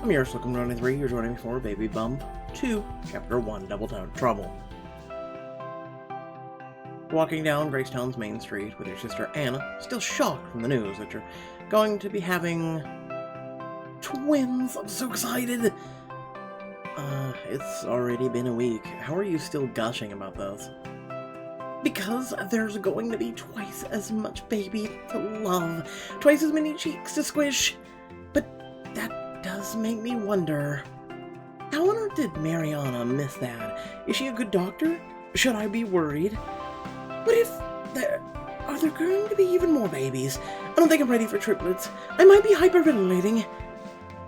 I'm yours, Lookum 23. You're joining me for Baby Bump 2, Chapter 1, Double Trouble. Walking down Gracetown's main street with your sister Anna, still shocked from the news that you're going to be having twins. I'm so excited! It's already been a week. How are you still gushing about this? Because there's going to be twice as much baby to love, twice as many cheeks to squish. But that does make me wonder, how on earth did Mariana miss that? Is she a good doctor? Should I be worried? What if are there going to be even more babies? I don't think I'm ready for triplets. I might be hyperventilating.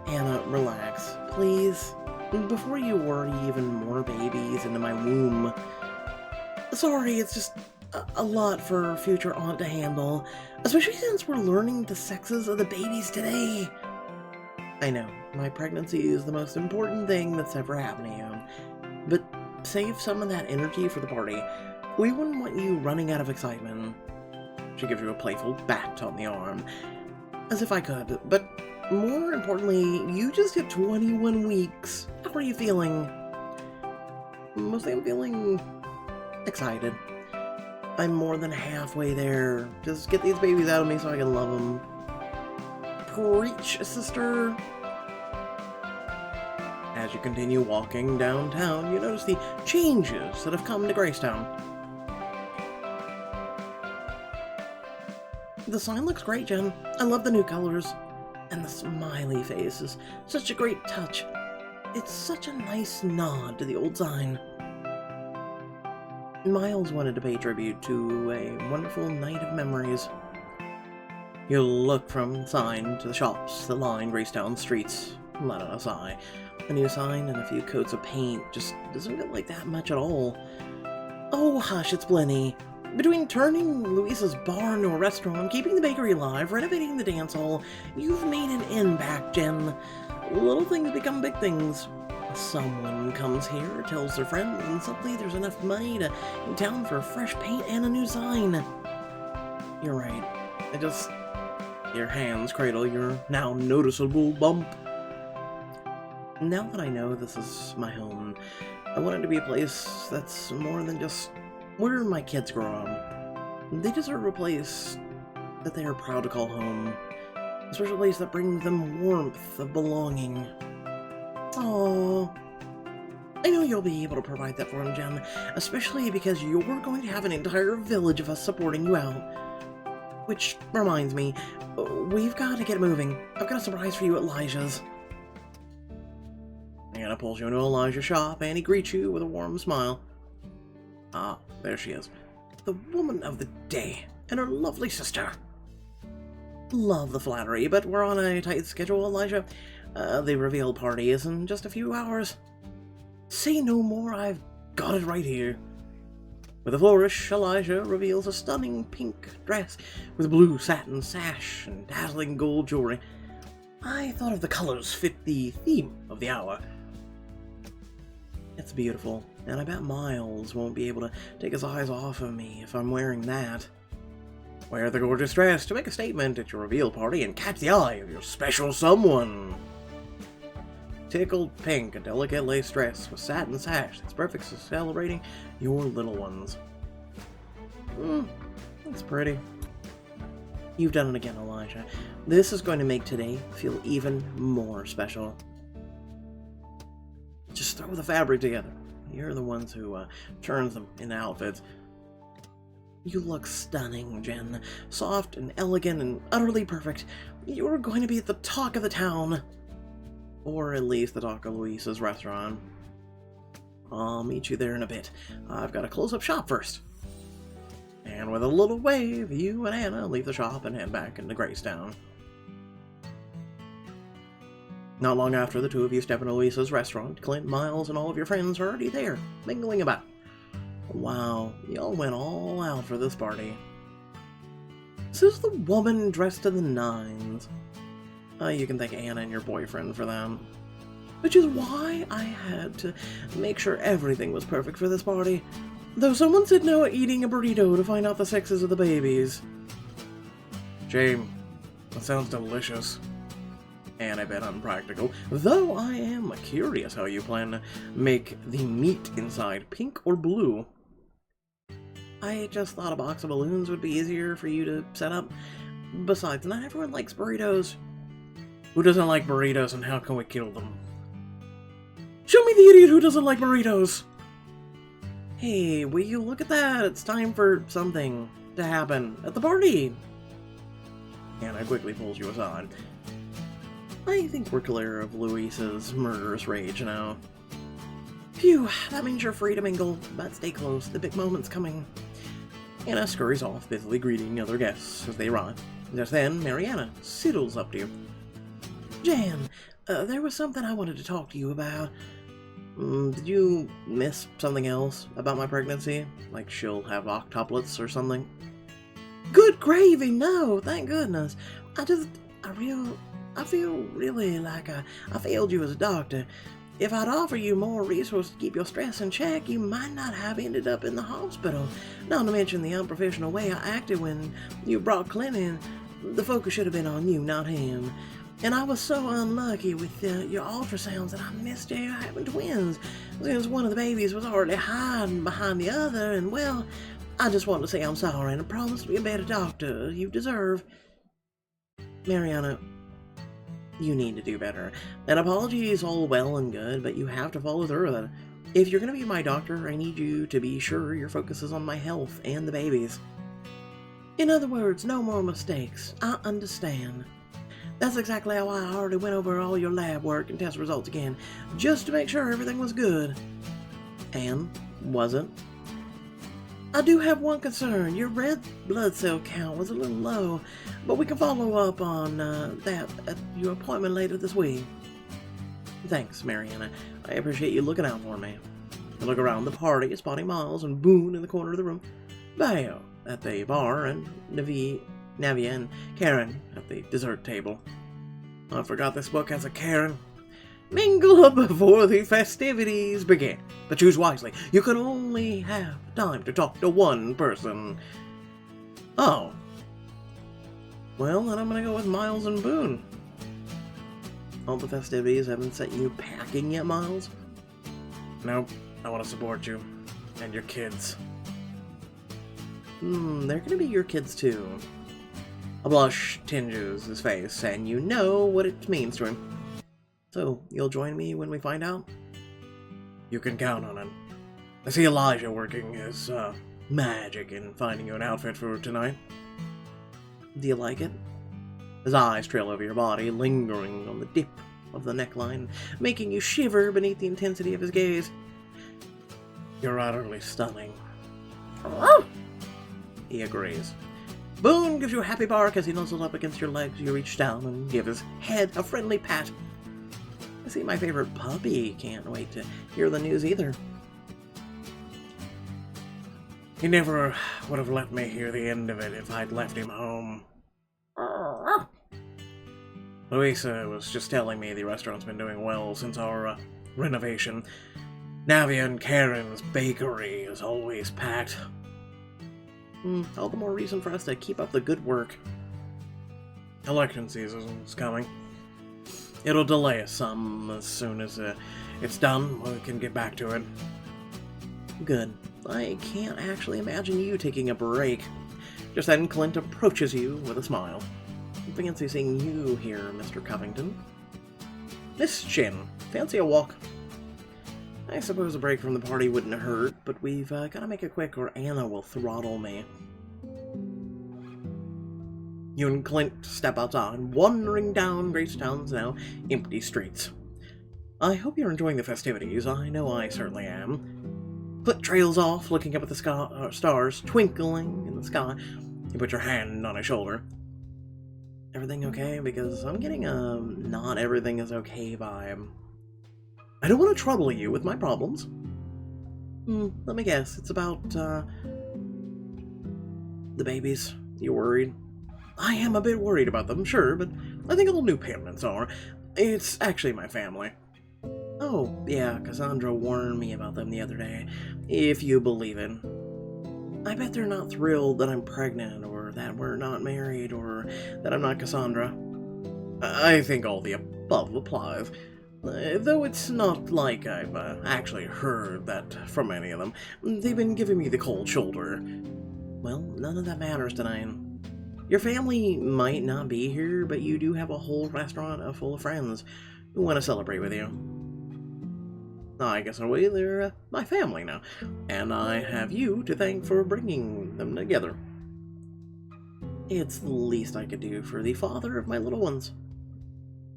Anna, relax, please. Before you worry even more babies into my womb. Sorry, it's just a lot for future aunt to handle, especially since we're learning the sexes of the babies today. I know, my pregnancy is the most important thing that's ever happened to you, but save some of that energy for the party. We wouldn't want you running out of excitement. She gives you a playful bat on the arm, as if I could, but more importantly, you just hit 21 weeks. How are you feeling? Mostly I'm feeling excited. I'm more than halfway there. Just get these babies out of me so I can love them. Preach, sister. As you continue walking downtown, you notice the changes that have come to Gracetown. The sign looks great, Jen. I love the new colors. And the smiley face is such a great touch. It's such a nice nod to the old sign. Miles wanted to pay tribute to a wonderful night of memories. You look from the sign to the shops that line Gracetown streets, let out a sigh. A new sign and a few coats of paint just doesn't feel like that much at all. Oh hush, it's plenty. Between turning Luisa's barn to a restaurant, keeping the bakery alive, renovating the dance hall, you've made an impact, Jen. Little things become big things. Someone comes here, tells their friends, and suddenly there's enough money in town for fresh paint and a new sign. You're right. Your hands cradle your now noticeable bump. Now that I know this is my home, I want it to be a place that's more than just where my kids grow up. They deserve a place that they are proud to call home. A special place that brings them warmth of belonging. Aww. I know you'll be able to provide that for them, Jen, especially because you're going to have an entire village of us supporting you out. Which reminds me, we've got to get moving. I've got a surprise for you at Elijah's. Anna pulls you into Elijah's shop, and he greets you with a warm smile. Ah, there she is. The woman of the day, and her lovely sister. Love the flattery, but we're on a tight schedule, Elijah. The reveal party is in just a few hours. Say no more, I've got it right here. With a flourish, Elijah reveals a stunning pink dress with a blue satin sash and dazzling gold jewelry. I thought if the colors fit the theme of the hour. It's beautiful, and I bet Miles won't be able to take his eyes off of me if I'm wearing that. Wear the gorgeous dress to make a statement at your reveal party and catch the eye of your special someone. Tickled pink, a delicate lace dress with satin sash that's perfect for celebrating your little ones. That's pretty. You've done it again, Elijah. This is going to make today feel even more special. Just throw the fabric together. You're the ones who turns them into outfits. You look stunning, Jen. Soft and elegant and utterly perfect. You're going to be the talk of the town. Or at least the talk of Luisa's restaurant. I'll meet you there in a bit. I've got to close up shop first. And with a little wave, you and Anna leave the shop and head back into Gracetown. Not long after the two of you step into Luisa's restaurant, Clint, Miles, and all of your friends are already there, mingling about. Wow, y'all went all out for this party. This is the woman dressed to the nines. You can thank Anna and your boyfriend for them. Which is why I had to make sure everything was perfect for this party. Though someone said no eating a burrito to find out the sexes of the babies. Jane, that sounds delicious. and a bit unpractical, though I am curious how you plan to make the meat inside pink or blue. I just thought a box of balloons would be easier for you to set up. Besides, not everyone likes burritos. Who doesn't like burritos, and how can we kill them? Show me the idiot who doesn't like burritos! Hey, will you look at that? It's time for something to happen at the party! Anna quickly pulls you aside. I think we're clear of Luis's murderous rage now. Phew, that means you're free to mingle, but stay close, the big moment's coming. Anna scurries off, busily greeting other guests as they arrive. Just then, Mariana sidles up to you. Jan, there was something I wanted to talk to you about. Did you miss something else about my pregnancy? Like she'll have octuplets or something? Good gravy, no, thank goodness. I feel really like I failed you as a doctor. If I'd offer you more resources to keep your stress in check, you might not have ended up in the hospital. Not to mention the unprofessional way I acted when you brought Clint in. The focus should have been on you, not him. And I was so unlucky with your ultrasounds that I missed you having twins, since one of the babies was already hiding behind the other, and well, I just want to say I'm sorry and I promise to be a better doctor you deserve. Mariana, you need to do better. An apology is all well and good, but you have to follow through with it. If you're going to be my doctor, I need you to be sure your focus is on my health and the babies. In other words, no more mistakes. I understand. That's exactly how I already went over all your lab work and test results again, just to make sure everything was good. And was it? I do have one concern. Your red blood cell count was a little low, but we can follow up on that at your appointment later this week. Thanks, Mariana. I appreciate you looking out for me. I look around the party, spotting Miles and Boone in the corner of the room, Bayo at the bar, and Navia and Karen at the dessert table. I forgot this book has a Karen. Mingle up before the festivities begin, but choose wisely. You can only have time to talk to one person. Oh. Well, then I'm gonna go with Miles and Boone. All the festivities haven't set you packing yet, Miles? Nope. I want to support you. And your kids. They're gonna be your kids too. A blush tinges his face, and you know what it means to him. So, you'll join me when we find out? You can count on it. I see Elijah working his magic in finding you an outfit for tonight. Do you like it? His eyes trail over your body, lingering on the dip of the neckline, making you shiver beneath the intensity of his gaze. You're utterly stunning. He agrees. Boone gives you a happy bark as he nuzzles up against your legs. You reach down and give his head a friendly pat. I see my favorite puppy can't wait to hear the news either. He never would have let me hear the end of it if I'd left him home. Louisa was just telling me the restaurant's been doing well since our renovation. Navia and Karen's bakery is always packed. All the more reason for us to keep up the good work. Election season's coming. It'll delay us some. As soon as it's done, we can get back to it. Good. I can't actually imagine you taking a break. Just then Clint approaches you with a smile. Fancy seeing you here, Mr. Covington. Miss Chin, fancy a walk? I suppose a break from the party wouldn't hurt, but we've got to make it quick or Anna will throttle me. You and Clint step outside, wandering down Gracetown's now empty streets. I hope you're enjoying the festivities. I know I certainly am. Clint trails off, looking up at the stars twinkling in the sky. You put your hand on his shoulder. Everything okay? Because I'm getting a not everything is okay vibe. I don't want to trouble you with my problems. Let me guess. It's about, the babies. You worried? I am a bit worried about them, sure, but I think all new parents are. It's actually my family. Oh, yeah, Cassandra warned me about them the other day, if you believe it. I bet they're not thrilled that I'm pregnant, or that we're not married, or that I'm not Cassandra. I think all the above applies. Though it's not like I've actually heard that from any of them. They've been giving me the cold shoulder. Well, none of that matters tonight. Your family might not be here, but you do have a whole restaurant full of friends who want to celebrate with you. I guess in a way they're my family now, and I have you to thank for bringing them together. It's the least I could do for the father of my little ones.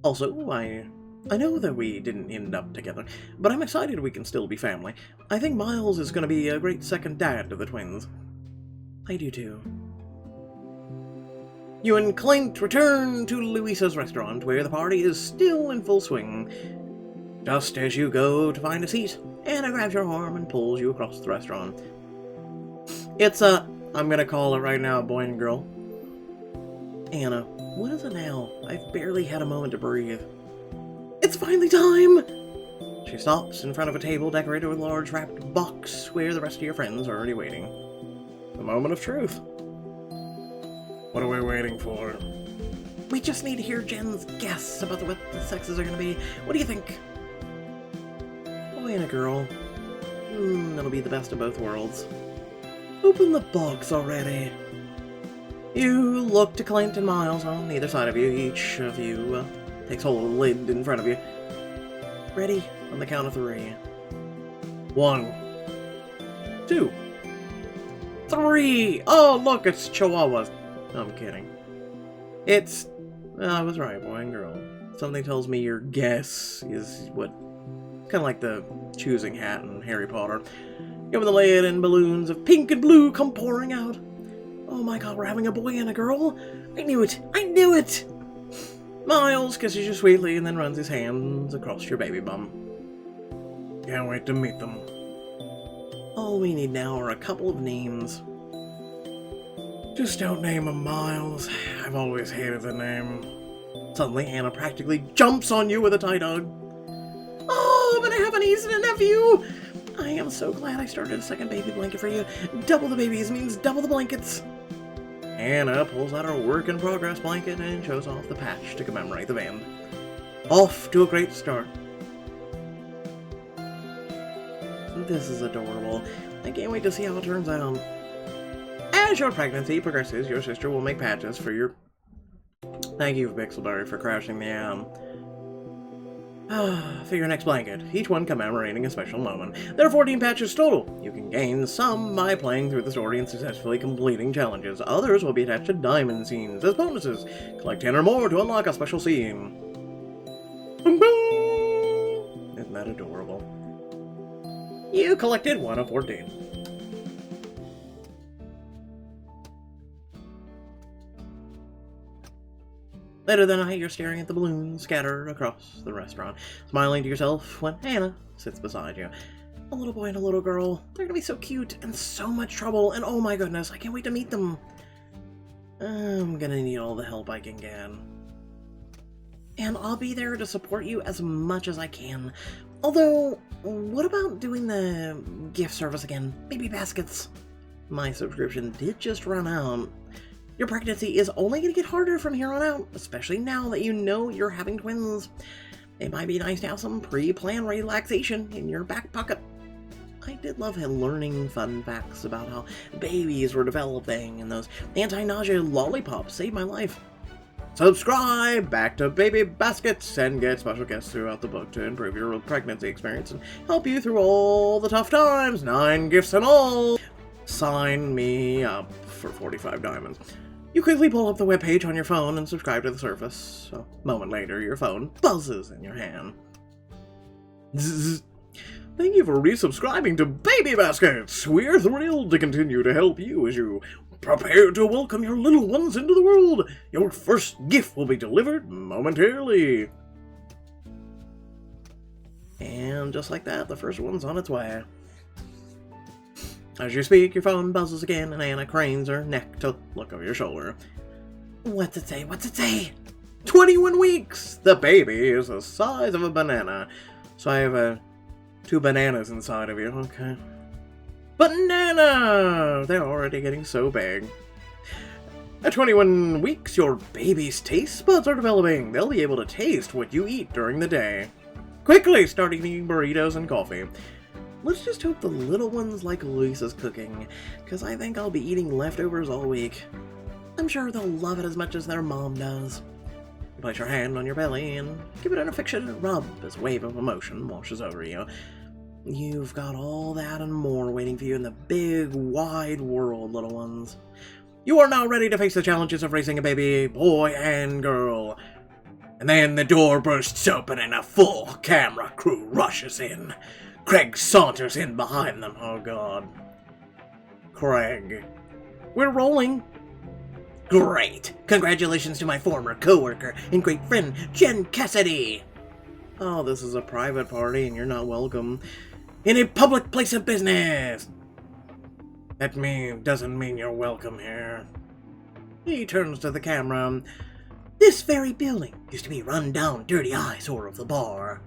Also, I know that we didn't end up together, but I'm excited we can still be family. I think Miles is going to be a great second dad to the twins. I do too. You and Clint return to Louisa's restaurant, where the party is still in full swing. Just as you go to find a seat, Anna grabs your arm and pulls you across the restaurant. It's I'm gonna call it right now, boy and girl. Anna, what is it now? I've barely had a moment to breathe. It's finally time! She stops in front of a table decorated with a large wrapped box where the rest of your friends are already waiting. The moment of truth. What are we waiting for? We just need to hear Jen's guess about what the sexes are gonna be. What do you think? Boy and a girl. That'll be the best of both worlds. Open the box already. You look to Clint and Miles on either side of you. Each of you takes hold of the lid in front of you. Ready? On the count of 3. 1, 2, 3! Oh, look, it's Chihuahuas. I'm kidding. I was right, boy and girl. Something tells me your guess is what... kind of like the choosing hat in Harry Potter. You open the lid and balloons of pink and blue come pouring out. Oh my god, we're having a boy and a girl? I knew it! I knew it! Miles kisses you sweetly and then runs his hands across your baby bum. Can't wait to meet them. All we need now are a couple of names. Just don't name him Miles. I've always hated the name. Suddenly, Anna practically jumps on you with a tight hug. Oh, I'm gonna have a niece and a nephew! I am so glad I started a second baby blanket for you. Double the babies means double the blankets. Anna pulls out her work-in-progress blanket and shows off the patch to commemorate the band. Off to a great start. This is adorable. I can't wait to see how it turns out. As your pregnancy progresses, your sister will make patches for your... Thank you, Pixelberry, for crashing the, for your next blanket, each one commemorating a special moment. There are 14 patches total. You can gain some by playing through the story and successfully completing challenges. Others will be attached to diamond scenes as bonuses. Collect 10 or more to unlock a special scene. Boom, boom. Isn't that adorable? You collected 1 of 14. Later that night, you're staring at the balloons scattered across the restaurant, smiling to yourself when Hannah sits beside you. A little boy and a little girl. They're gonna be so cute and so much trouble, and oh my goodness, I can't wait to meet them. I'm gonna need all the help I can get. And I'll be there to support you as much as I can. Although, what about doing the gift service again? Baby baskets. My subscription did just run out. Your pregnancy is only going to get harder from here on out, especially now that you know you're having twins. It might be nice to have some pre-planned relaxation in your back pocket. I did love learning fun facts about how babies were developing, and those anti-nausea lollipops saved my life. Subscribe back to Baby Baskets and get special guests throughout the book to improve your pregnancy experience and help you through all the tough times. 9 gifts in all. Sign me up for 45 diamonds. You quickly pull up the webpage on your phone and subscribe to the service. A moment later, your phone buzzes in your hand. Zzz. Thank you for resubscribing to Baby Baskets. We're thrilled to continue to help you as you prepare to welcome your little ones into the world. Your first gift will be delivered momentarily. And just like that, the first one's on its way. As you speak, your phone buzzes again, and Anna cranes her neck to look over your shoulder. What's it say? What's it say? 21 weeks! The baby is the size of a banana. So I have 2 bananas inside of you, okay. Banana! They're already getting so big. At 21 weeks, your baby's taste buds are developing. They'll be able to taste what you eat during the day. Quickly start eating burritos and coffee. Let's just hope the little ones like Luisa's cooking, because I think I'll be eating leftovers all week. I'm sure they'll love it as much as their mom does. You place your hand on your belly and give it an affectionate rub as a wave of emotion washes over you. You've got all that and more waiting for you in the big, wide world, little ones. You are now ready to face the challenges of raising a baby, boy and girl. And then the door bursts open and a full camera crew rushes in. Craig saunters in behind them. Oh god. Craig. We're rolling. Great. Congratulations to my former co-worker and great friend, Jen Cassidy. Oh, this is a private party and you're not welcome in a public place of business. That doesn't mean you're welcome here. He turns to the camera. This very building used to be a run-down, dirty eyesore of the bar.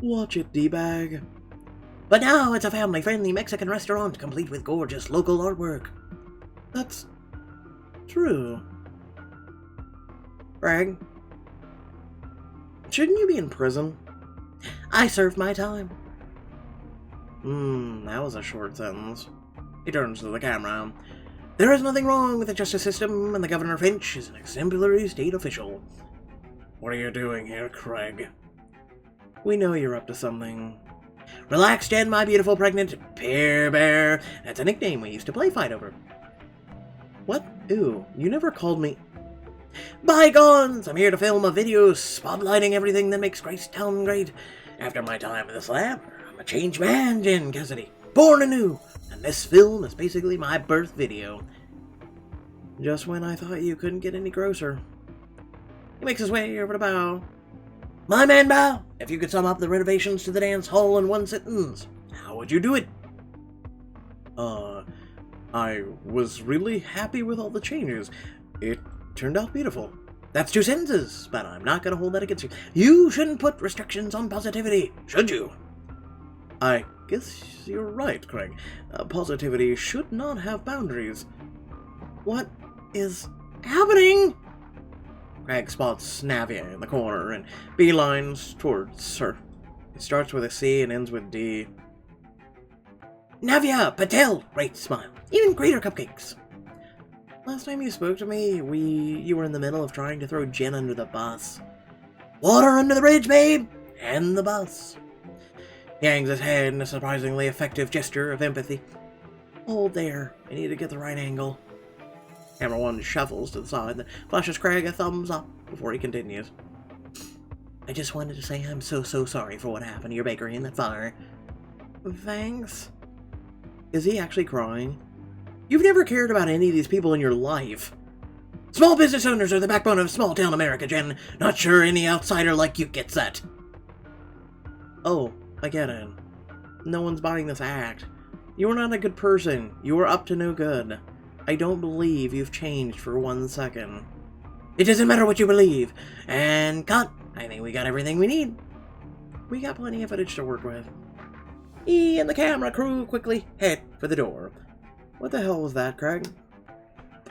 Watch it, D-bag. But now it's a family-friendly Mexican restaurant complete with gorgeous local artwork. That's true. Greg, shouldn't you be in prison? I served my time. That was a short sentence. He turns to the camera. There is nothing wrong with the justice system, and the Governor Finch is an exemplary state official. What are you doing here, Craig? We know you're up to something. Relax, Jen, my beautiful pregnant Pear Bear. That's a nickname we used to play fight over. What? Ew, you never called me... Bygones! I'm here to film a video spotlighting everything that makes Gracetown great. After my time in the slab, I'm a changed man, Jen Cassidy. Born anew. And this film is basically my birth video. Just when I thought you couldn't get any grosser. He makes his way over to Bao. My man Bao, if you could sum up the renovations to the dance hall in one sentence, how would you do it? I was really happy with all the changes. It turned out beautiful. That's 2 sentences, but I'm not gonna hold that against you. You shouldn't put restrictions on positivity, should you? I guess you're right, Craig. Positivity should not have boundaries. What is happening? Craig spots Navia in the corner and beelines towards her. It starts with a C and ends with D. Navia Patel! Great smile. Even greater cupcakes. Last time you spoke to me, you were in the middle of trying to throw Jen under the bus. Water under the bridge, babe! And the bus. He hangs his head in a surprisingly effective gesture of empathy. Hold there. I need to get the right angle. Camera 1 shuffles to the side, then flashes Craig a thumbs up before he continues. I just wanted to say I'm so sorry for what happened to your bakery in that fire. Thanks. Is he actually crying? You've never cared about any of these people in your life. Small business owners are the backbone of small-town America, Jen. Not sure any outsider like you gets that. Oh, I get it. No one's buying this act. You are not a good person. You are up to no good. I don't believe you've changed for 1 second. It doesn't matter what you believe. And cut. I think we got everything we need. We got plenty of footage to work with. He and the camera crew quickly head for the door. What the hell was that, Craig?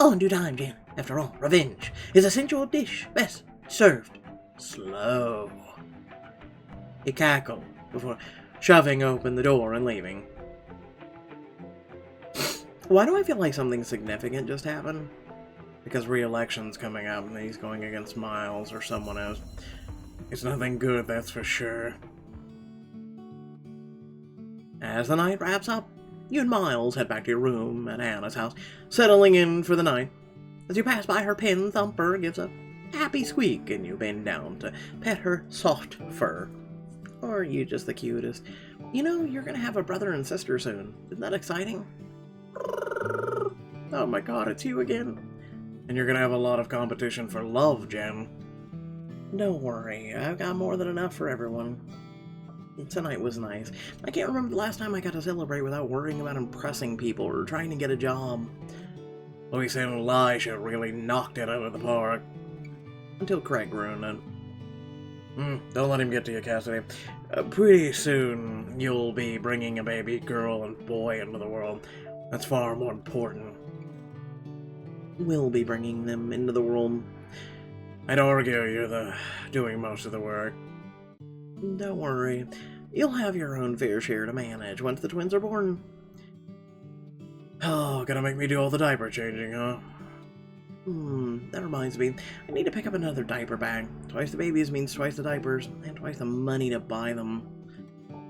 All in due time, Jen. After all, revenge is a sensual dish best served slow. He cackled before shoving open the door and leaving. Why do I feel like something significant just happened? Because re-election's coming up and he's going against Miles or someone else. It's nothing good, that's for sure. As the night wraps up, you and Miles head back to your room at Anna's house, settling in for the night. As you pass by her pin, Thumper gives a happy squeak and you bend down to pet her soft fur. Or are you just the cutest? You know, you're gonna have a brother and sister soon. Isn't that exciting? Oh my god, it's you again. And you're gonna have a lot of competition for love, Jen. Don't worry, I've got more than enough for everyone. Tonight was nice. I can't remember the last time I got to celebrate without worrying about impressing people or trying to get a job. Luis and Elisha really knocked it out of the park. Until Craig ruined it. Don't let him get to you, Cassidy. Pretty soon, you'll be bringing a baby girl and boy into the world. That's far more important. We'll be bringing them into the world. I'd argue you're doing most of the work. Don't worry. You'll have your own fair share to manage once the twins are born. Oh, gonna make me do all the diaper changing, huh? That reminds me. I need to pick up another diaper bag. Twice the babies means twice the diapers, and twice the money to buy them.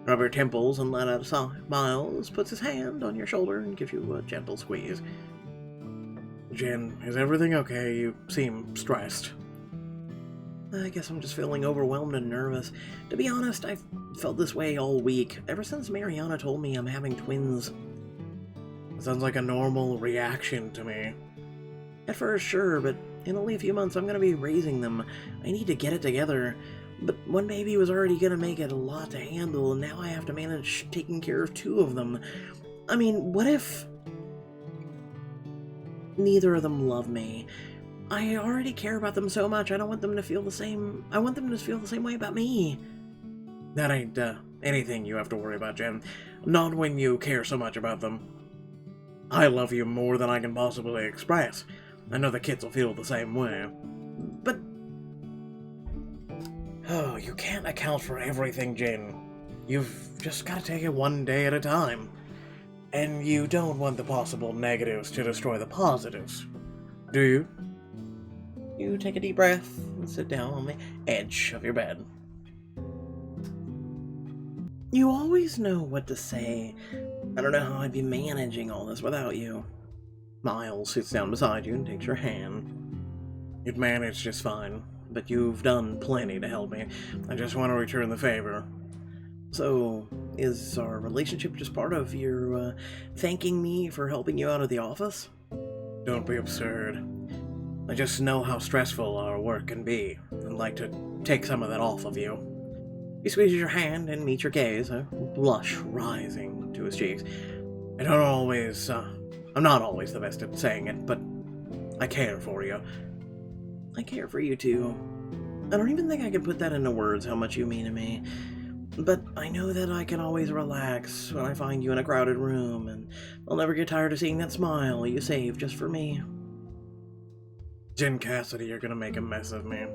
Rub your temples and let out a sigh. Miles puts his hand on your shoulder and gives you a gentle squeeze. Jen, is everything okay? You seem stressed. I guess I'm just feeling overwhelmed and nervous. To be honest, I've felt this way all week, ever since Mariana told me I'm having twins. It sounds like a normal reaction to me. At first, sure, but in only a few months I'm gonna be raising them. I need to get it together. But one baby was already gonna make it a lot to handle, and now I have to manage taking care of two of them. I mean, what if neither of them love me? I already care about them so much, I don't want them to feel the same. I want them to feel the same way about me. That ain't anything you have to worry about, Jen. Not when you care so much about them. I love you more than I can possibly express. I know the kids will feel the same way. But... oh, you can't account for everything, Jen. You've just got to take it one day at a time. And you don't want the possible negatives to destroy the positives. Do you? You take a deep breath and sit down on the edge of your bed. You always know what to say. I don't know how I'd be managing all this without you. Miles sits down beside you and takes your hand. You'd manage just fine, but you've done plenty to help me. I just want to return the favor. So, is our relationship just part of your thanking me for helping you out of the office? Don't be absurd. I just know how stressful our work can be. I'd like to take some of that off of you. He squeezes your hand and meets your gaze, a blush rising to his cheeks. I'm not always the best at saying it, but I care for you. I care for you too. I don't even think I can put that into words how much you mean to me. But I know that I can always relax when I find you in a crowded room, and I'll never get tired of seeing that smile you saved just for me. Jen Cassidy, you're gonna make a mess of me.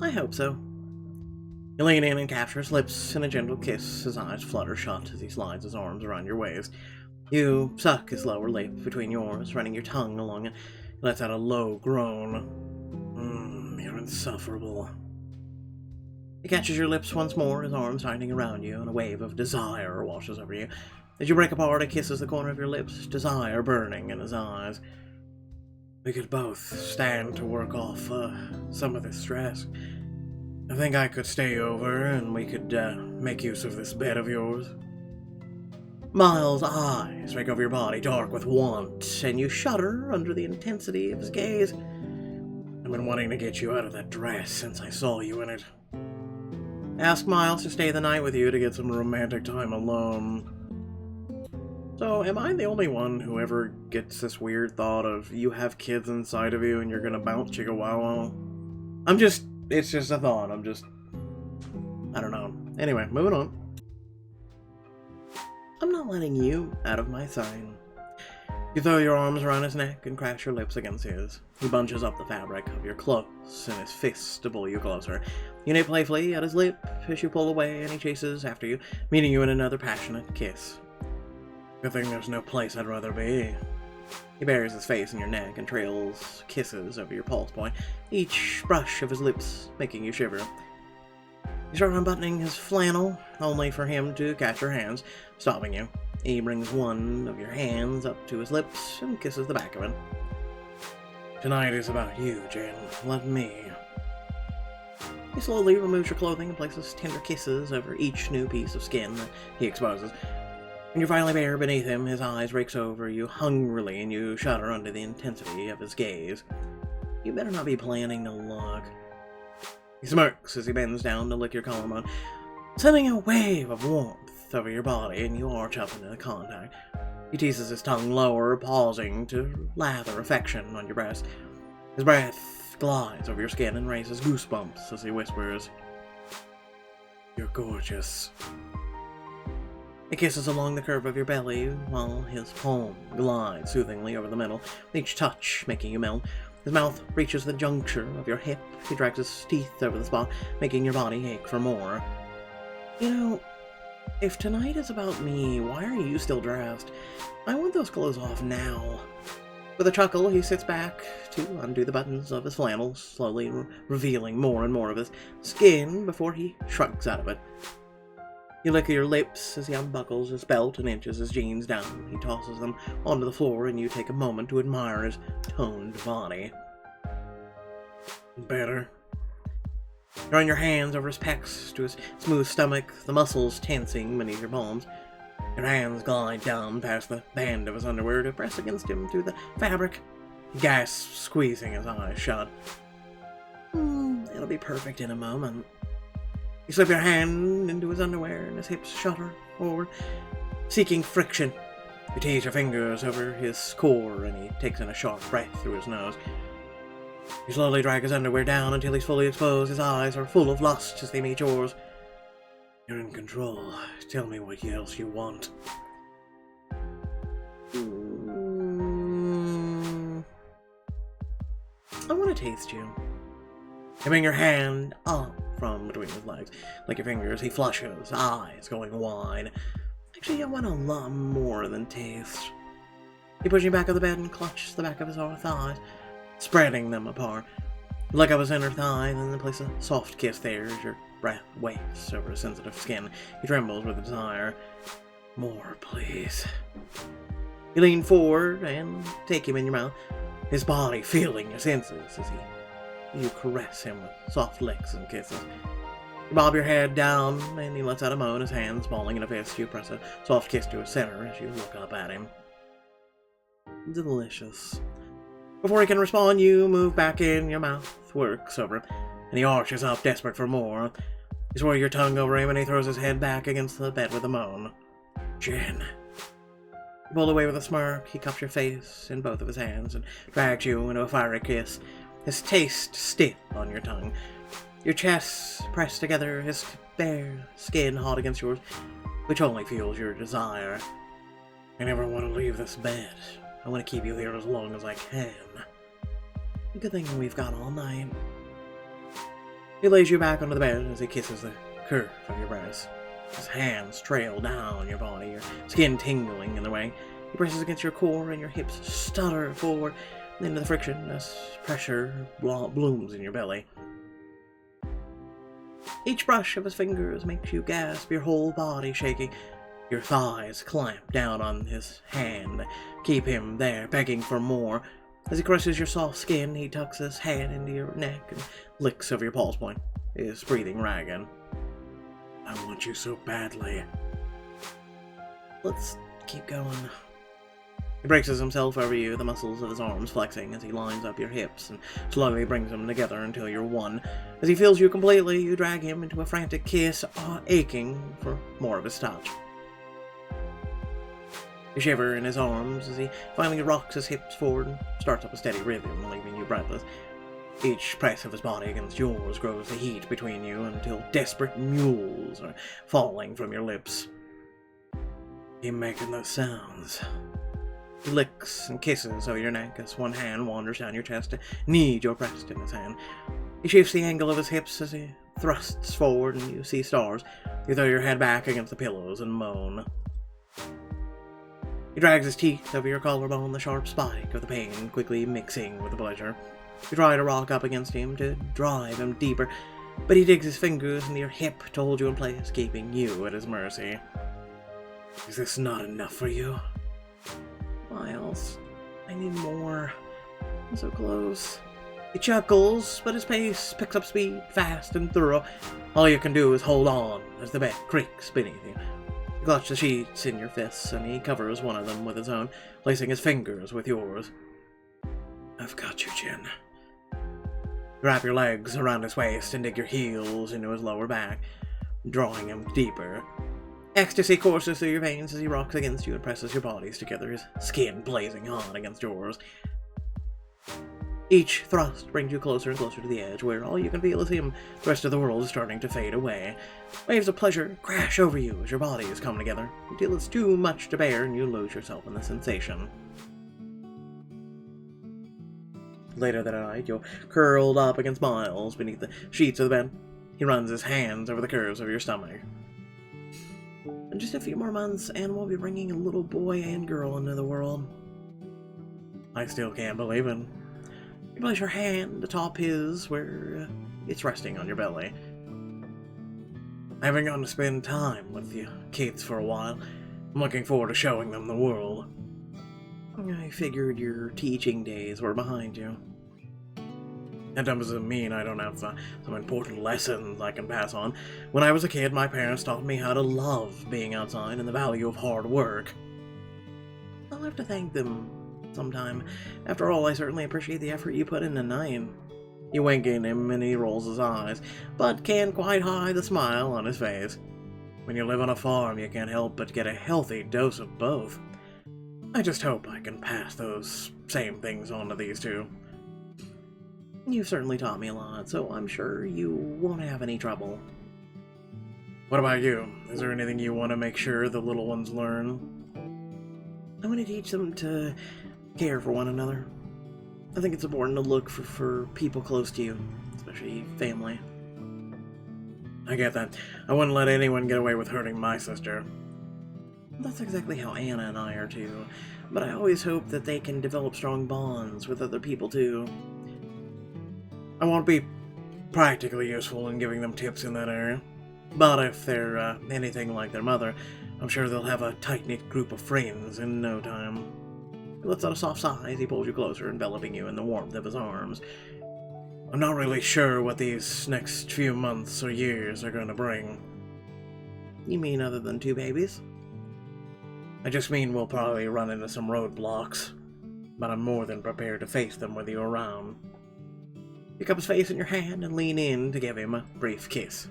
I hope so. You lean in and capture his lips in a gentle kiss. His eyes flutter shut as he slides his arms around your waist. You suck his lower lip between yours, running your tongue along it. He lets out a low groan. You're insufferable. He catches your lips once more, his arms tightening around you, and a wave of desire washes over you. As you break apart, he kisses the corner of your lips, desire burning in his eyes. We could both stand to work off some of this stress. I think I could stay over, and we could make use of this bed of yours. Miles' eyes strike over your body, dark with want, and you shudder under the intensity of his gaze. I've been wanting to get you out of that dress since I saw you in it. Ask Miles to stay the night with you to get some romantic time alone. So, am I the only one who ever gets this weird thought of you have kids inside of you and you're gonna bounce chicka wow wow? It's just a thought, I don't know. Anyway, moving on. I'm not letting you out of my sight. You throw your arms around his neck and crash your lips against his. He bunches up the fabric of your clothes in his fist to pull you closer. You nip playfully at his lip as you pull away, and he chases after you, meeting you in another passionate kiss. Good thing there's no place I'd rather be. He buries his face in your neck and trails kisses over your pulse point, each brush of his lips making you shiver. You start unbuttoning his flannel, only for him to catch your hands, stopping you. He brings one of your hands up to his lips and kisses the back of it. Tonight is about you, Jen. Let me. He slowly removes your clothing and places tender kisses over each new piece of skin that he exposes. When you're finally bare beneath him, his eyes rakes over you hungrily and you shudder under the intensity of his gaze. You better not be planning to look. He smirks as he bends down to lick your collarbone, sending a wave of warmth over your body, and you arch up into the contact. He teases his tongue lower, pausing to lather affection on your breast. His breath glides over your skin and raises goosebumps as he whispers, "You're gorgeous." He kisses along the curve of your belly, while his palm glides soothingly over the middle, each touch making you melt. His mouth reaches the juncture of your hip. He drags his teeth over the spot, making your body ache for more. You know, if tonight is about me, why are you still dressed? I want those clothes off now. With a chuckle, he sits back to undo the buttons of his flannel, slowly revealing more and more of his skin before he shrugs out of it. You lick your lips as he unbuckles his belt and inches his jeans down. He tosses them onto the floor, and you take a moment to admire his toned body. Better. You run your hands over his pecs to his smooth stomach, the muscles tensing beneath your palms. Your hands glide down past the band of his underwear to press against him through the fabric. He gasps, squeezing his eyes shut. It'll be perfect in a moment. You slip your hand into his underwear and his hips shudder forward, seeking friction. You tease your fingers over his core and he takes in a sharp breath through his nose. You slowly drag his underwear down until he's fully exposed. His eyes are full of lust as they meet yours. You're in control. Tell me what else you want. I want to taste you. You bring your hand up from between his legs. Like your fingers, he flushes, eyes going wide. Actually, I want a lot more than taste. He pushes you back on the bed and clutches the back of his thighs, spreading them apart. You lick up his inner thigh, and then place a soft kiss there as your breath waves over his sensitive skin. He trembles with desire. More, please. You lean forward and take him in your mouth, his body feeling your senses as you caress him with soft licks and kisses. You bob your head down, and he lets out a moan, his hands balling in a fist. You press a soft kiss to his center as you look up at him. Delicious. Before he can respond, you move back in, your mouth works over him, and he arches up, desperate for more. You swirl your tongue over him, and he throws his head back against the bed with a moan. Jen. You pull away with a smirk. He cups your face in both of his hands and drags you into a fiery kiss, his taste stiff on your tongue. Your chests pressed together, his bare skin hot against yours, which only fuels your desire. I never want to leave this bed. I want to keep you here as long as I can. Good thing we've got all night. He lays you back onto the bed as he kisses the curve of your breast. His hands trail down your body, your skin tingling in the way. He presses against your core and your hips stutter forward into the friction as pressure blooms in your belly. Each brush of his fingers makes you gasp, your whole body shaking. Your thighs clamp down on his hand, keep him there, begging for more. As he caresses your soft skin, he tucks his hand into your neck and licks over your pulse point, his breathing ragged. I want you so badly. Let's keep going. He braces himself over you, the muscles of his arms flexing as he lines up your hips and slowly brings them together until you're one. As he fills you completely, you drag him into a frantic kiss, aching for more of his touch. You shiver in his arms as he finally rocks his hips forward and starts up a steady rhythm, leaving you breathless. Each press of his body against yours grows the heat between you until desperate mules are falling from your lips. Keep making those sounds. He licks and kisses over your neck as one hand wanders down your chest to knead your breast in his hand. He shifts the angle of his hips as he thrusts forward and you see stars. You throw your head back against the pillows and moan. He drags his teeth over your collarbone, the sharp spike of the pain quickly mixing with the pleasure. You try to rock up against him to drive him deeper, but he digs his fingers into your hip to hold you in place, keeping you at his mercy. Is this not enough for you? Miles, I need more. I'm so close. He chuckles, but his pace picks up speed, fast and thorough. All you can do is hold on as the bed creaks beneath you. You clutch the sheets in your fists, and he covers one of them with his own, placing his fingers with yours. I've got you, Jen. You wrap your legs around his waist and dig your heels into his lower back, drawing him deeper. Ecstasy courses through your veins as he rocks against you and presses your bodies together, his skin blazing hot against yours. Each thrust brings you closer and closer to the edge, where all you can feel is him. The rest of the world is starting to fade away. Waves of pleasure crash over you as your bodies come together, until it's too much to bear and you lose yourself in the sensation. Later that night, you're curled up against Miles beneath the sheets of the bed. He runs his hands over the curves of your stomach. In just a few more months, Anne will be bringing a little boy and girl into the world. I still can't believe it. You place your hand atop his, where it's resting on your belly. I haven't gotten to spend time with you kids for a while. I'm looking forward to showing them the world. I figured your teaching days were behind you. That doesn't mean I don't have some important lessons I can pass on. When I was a kid, my parents taught me how to love being outside and the value of hard work. I'll have to thank them sometime. After all, I certainly appreciate the effort you put in tonight. You wink at him and he rolls his eyes, but can't quite hide the smile on his face. When you live on a farm, you can't help but get a healthy dose of both. I just hope I can pass those same things on to these two. You've certainly taught me a lot, so I'm sure you won't have any trouble. What about you? Is there anything you want to make sure the little ones learn? I want to teach them to care for one another. I think it's important to look for people close to you, especially family. I get that. I wouldn't let anyone get away with hurting my sister. That's exactly how Anna and I are too, but I always hope that they can develop strong bonds with other people too. I won't be practically useful in giving them tips in that area, but if they're anything like their mother, I'm sure they'll have a tight-knit group of friends in no time. He lets out a soft sigh as he pulls you closer, enveloping you in the warmth of his arms. I'm not really sure what these next few months or years are going to bring. You mean other than two babies? I just mean we'll probably run into some roadblocks, but I'm more than prepared to face them with you around. Pick up his face in your hand and lean in to give him a brief kiss.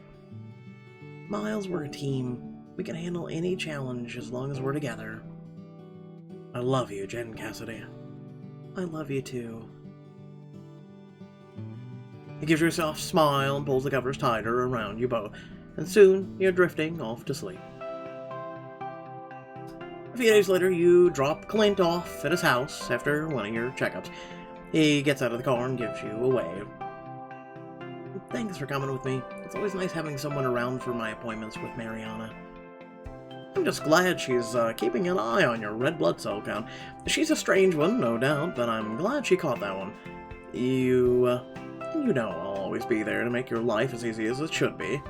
Miles, we're a team. We can handle any challenge as long as we're together. I love you, Jen Cassidy. I love you too. He gives you a soft smile and pulls the covers tighter around you both, and soon you're drifting off to sleep. A few days later, you drop Clint off at his house after one of your checkups. He gets out of the car and gives you a wave. Thanks for coming with me. It's always nice having someone around for my appointments with Mariana. I'm just glad she's keeping an eye on your red blood cell count. She's a strange one, no doubt, but I'm glad she caught that one. You know I'll always be there to make your life as easy as it should be.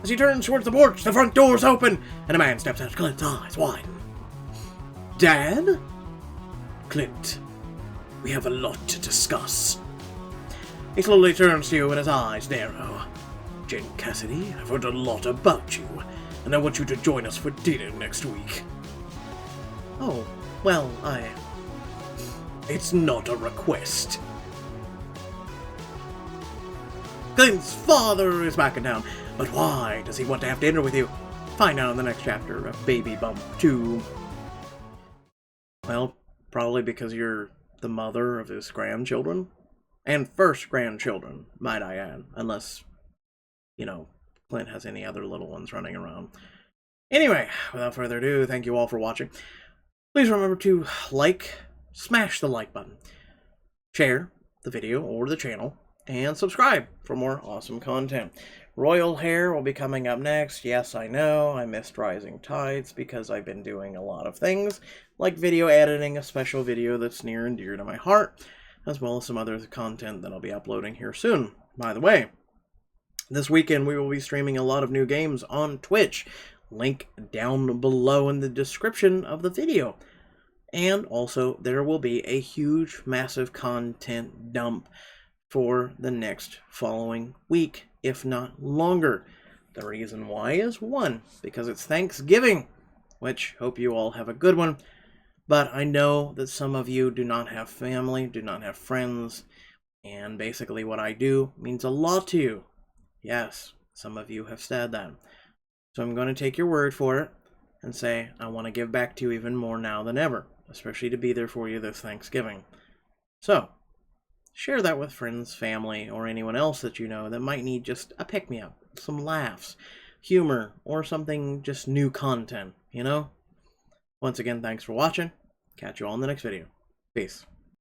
As he turns towards the porch, the front door's open, and a man steps out. Clint's eyes widen. Dad? Clint, we have a lot to discuss. He slowly turns to you and his eyes narrow. Jen Cassidy, I've heard a lot about you, and I want you to join us for dinner next week. Oh, well, It's not a request. Clint's father is back in town, but why does he want to have dinner with you? Find out in the next chapter of Baby Bump 2. Well, probably because you're the mother of his grandchildren. And first grandchildren, might I add. Unless, Clint has any other little ones running around. Anyway, without further ado, thank you all for watching. Please remember to smash the like button, share the video or the channel, and subscribe for more awesome content. Royal hair will be coming up next. Yes, I know, I missed Rising Tides because I've been doing a lot of things, like video editing, a special video that's near and dear to my heart, as well as some other content that I'll be uploading here soon. By the way, this weekend we will be streaming a lot of new games on Twitch. Link down below in the description of the video. And also, there will be a huge, massive content dump for the next following week, if not longer. The reason why is, one, because it's Thanksgiving, which hope you all have a good one. But I know that some of you do not have family, do not have friends, and basically what I do means a lot to you. Yes, some of you have said that. So I'm going to take your word for it and say I want to give back to you even more now than ever, especially to be there for you this Thanksgiving. So, Share that with friends, family, or anyone else that you know that might need just a pick-me-up, some laughs, humor, or something just new content, you know? Once again, thanks for watching. Catch you all in the next video. Peace.